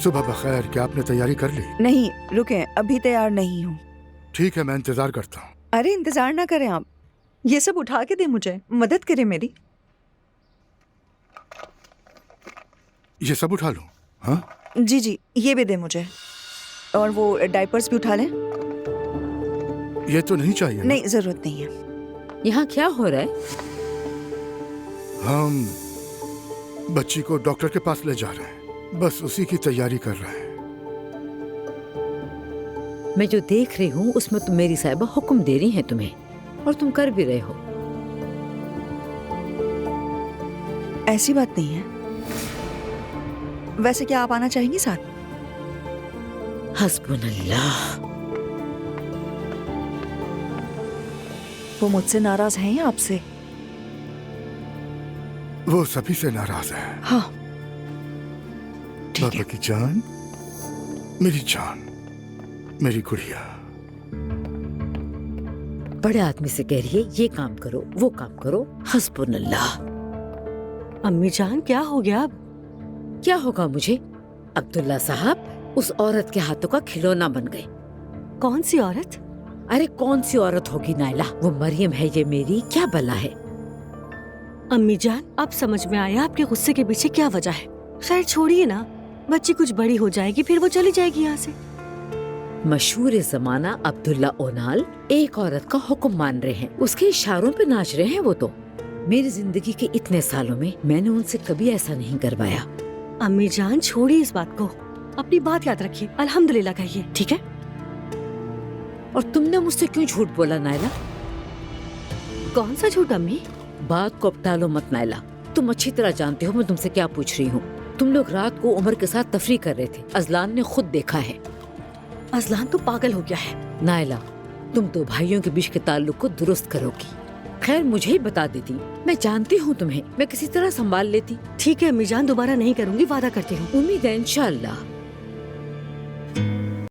सुबह बखैर, क्या आपने तैयारी कर ली? नहीं, रुकें, अभी तैयार नहीं हूँ। ठीक है, मैं इंतजार करता हूँ। अरे इंतजार ना करें आप, ये सब उठा के दे, मुझे मदद करे मेरी। ये सब उठा लूँ? हाँ जी जी, ये भी दे मुझे। और वो डायपर्स भी उठा लें। ये तो नहीं चाहिए ना? नहीं, जरूरत नहीं है। यहाँ क्या हो रहा है? हम बच्ची को डॉक्टर के पास ले जा रहे हैं, बस उसी की तैयारी कर रहे हैं। मैं जो देख रही हूँ उसमें तुम मेरी साहिबा हुक्म दे रही हैं तुम्हें, और तुम कर भी रहे हो। ऐसी बात नहीं है। वैसे क्या आप आना चाहेंगी साथ? हस्बुनल्लाह। वो मुझसे नाराज हैं या आपसे? वो सभी से नाराज है। हाँ ठीक पापा है। की जान, मेरी जान, मेरी गुड़िया। बड़े आदमी से कह रही है ये काम करो वो काम करो। हस्बुनल्लाह। अम्मी जान, क्या हो गया अब? क्या होगा मुझे? अब्दुल्ला साहब उस औरत के हाथों का खिलौना बन गए। कौन सी औरत? अरे कौन सी औरत होगी नायला, वो मरियम है ये मेरी, क्या भला है। अम्मी जान, अब समझ में आया आपके गुस्से के पीछे क्या वजह है। खैर छोड़िए ना, बच्ची कुछ बड़ी हो जाएगी फिर वो चली जाएगी यहाँ से। मशहूर जमाना अब्दुल्ला ओनाल एक औरत का हुक्म मान रहे हैं, उसके इशारों पे नाच रहे हैं वो तो। मेरी जिंदगी के इतने सालों में मैंने उनसे कभी ऐसा नहीं करवाया। अम्मी जान छोड़िए इस बात को, अपनी बात याद रखिए, अल्हम्दुलिल्लाह कहिए, ठीक है? और तुमने मुझसे क्यों झूठ बोला नायला? कौन सा झूठ अम्मी? बात को अब टालो मत नायला, तुम अच्छी तरह जानते हो मैं तुमसे क्या पूछ रही हूँ। तुम लोग रात को उमर के साथ तफरी कर रहे थे, अजलान ने खुद देखा है। अजलान तो पागल हो गया है। नायला, तुम तो भाइयों के बीच के ताल्लुक को दुरुस्त करोगी। खैर मुझे ही बता देती, मैं जानती हूँ तुम्हें, मैं किसी तरह संभाल लेती। ठीक है अम्मी जान, दोबारा नहीं करूँगी, वादा करती हूँ। उम्मीद है इंशाअल्लाह।